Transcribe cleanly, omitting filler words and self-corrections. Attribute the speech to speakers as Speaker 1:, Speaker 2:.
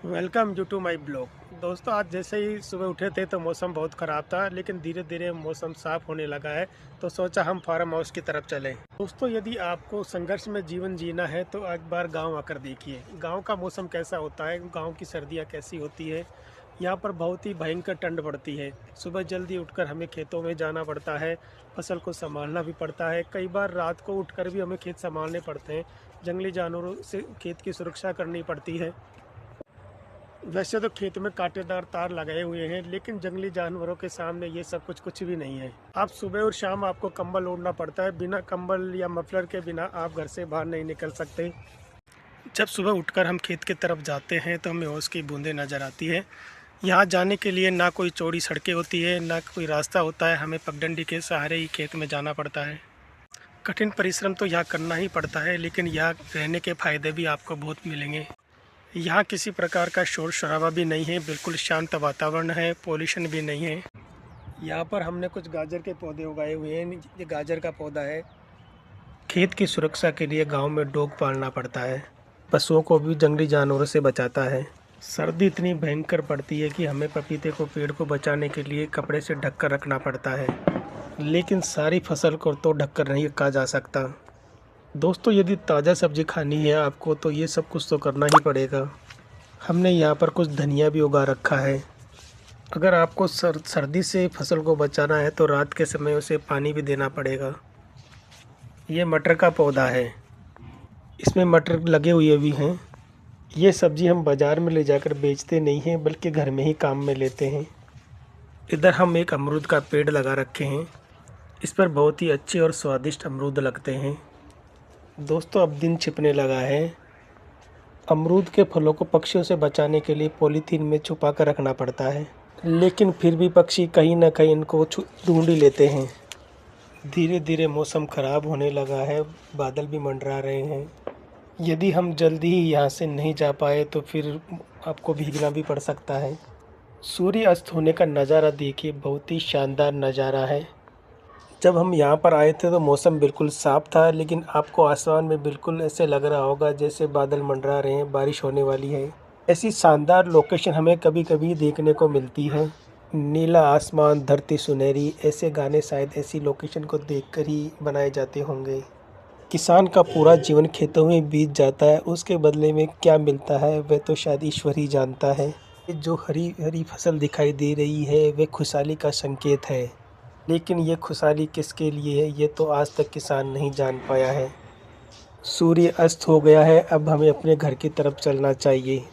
Speaker 1: Welcome you to my blog. दोस्तों, आज जैसे ही सुबह उठे थे तो मौसम बहुत ख़राब था, लेकिन धीरे धीरे मौसम साफ़ होने लगा है। तो सोचा हम फार्म हाउस की तरफ चलें। दोस्तों, यदि आपको संघर्ष में जीवन जीना है तो एक बार गांव आकर देखिए। गांव का मौसम कैसा होता है, गांव की सर्दियां कैसी होती है। यहाँ पर बहुत ही भयंकर ठंड पड़ती है। सुबह जल्दी उठकर हमें खेतों में जाना पड़ता है, फसल को संभालना भी पड़ता है। कई बार रात को उठकर भी हमें खेत संभालने पड़ते हैं। जंगली जानवरों से खेत की सुरक्षा करनी पड़ती है। वैसे तो खेत में कांटेदार तार लगाए हुए हैं, लेकिन जंगली जानवरों के सामने ये सब कुछ भी नहीं है। आप सुबह और शाम आपको कंबल ओढ़ना पड़ता है। बिना कंबल या मफलर के बिना आप घर से बाहर नहीं निकल सकते। जब सुबह उठकर हम खेत की तरफ जाते हैं तो हमें ओस की बूंदें नज़र आती है। यहाँ जाने के लिए ना कोई चौड़ी सड़कें होती है, ना कोई रास्ता होता है। हमें पगडंडी के सहारे ही खेत में जाना पड़ता है। कठिन परिश्रम तो यहाँ करना ही पड़ता है, लेकिन यहाँ रहने के फ़ायदे भी आपको बहुत मिलेंगे। यहाँ किसी प्रकार का शोर शराबा भी नहीं है, बिल्कुल शांत वातावरण है, पोल्यूशन भी नहीं है। यहाँ पर हमने कुछ गाजर के पौधे उगाए हुए हैं। ये गाजर का पौधा है। खेत की सुरक्षा के लिए गांव में डॉग पालना पड़ता है। पशुओं को भी जंगली जानवरों से बचाता है। सर्दी इतनी भयंकर पड़ती है कि हमें पपीते को पेड़ को बचाने के लिए कपड़े से ढककर रखना पड़ता है, लेकिन सारी फसल को तो ढककर नहीं रखा जा सकता। दोस्तों, यदि ताज़ा सब्जी खानी है आपको तो ये सब कुछ तो करना ही पड़ेगा। हमने यहाँ पर कुछ धनिया भी उगा रखा है। अगर आपको सर्दी से फसल को बचाना है तो रात के समय उसे पानी भी देना पड़ेगा। ये मटर का पौधा है, इसमें मटर लगे हुए भी हैं। ये सब्ज़ी हम बाज़ार में ले जाकर बेचते नहीं हैं, बल्कि घर में ही काम में लेते हैं। इधर हम एक अमरूद का पेड़ लगा रखे हैं। इस पर बहुत ही अच्छे और स्वादिष्ट अमरूद लगते हैं। दोस्तों, अब दिन छिपने लगा है। अमरूद के फलों को पक्षियों से बचाने के लिए पॉलीथीन में छुपा कर रखना पड़ता है, लेकिन फिर भी पक्षी कहीं ना कहीं इनको ढूंढ ही लेते हैं। धीरे धीरे मौसम ख़राब होने लगा है, बादल भी मंडरा रहे हैं। यदि हम जल्दी ही यहाँ से नहीं जा पाए तो फिर आपको भीगना भी पड़ सकता है। सूर्य अस्त होने का नज़ारा देखिए, बहुत ही शानदार नज़ारा है। जब हम यहाँ पर आए थे तो मौसम बिल्कुल साफ़ था, लेकिन आपको आसमान में बिल्कुल ऐसे लग रहा होगा जैसे बादल मंडरा रहे हैं, बारिश होने वाली है। ऐसी शानदार लोकेशन हमें कभी कभी देखने को मिलती है। नीला आसमान, धरती सुनहरी, ऐसे गाने शायद ऐसी लोकेशन को देखकर ही बनाए जाते होंगे। किसान का पूरा जीवन खेतों में बीत जाता है, उसके बदले में क्या मिलता है वह तो शायद ईश्वर ही जानता है। जो हरी हरी फसल दिखाई दे रही है वह खुशहाली का संकेत है, लेकिन ये खुशहाली किसके लिए है ये तो आज तक किसान नहीं जान पाया है। सूर्य अस्त हो गया है, अब हमें अपने घर की तरफ चलना चाहिए।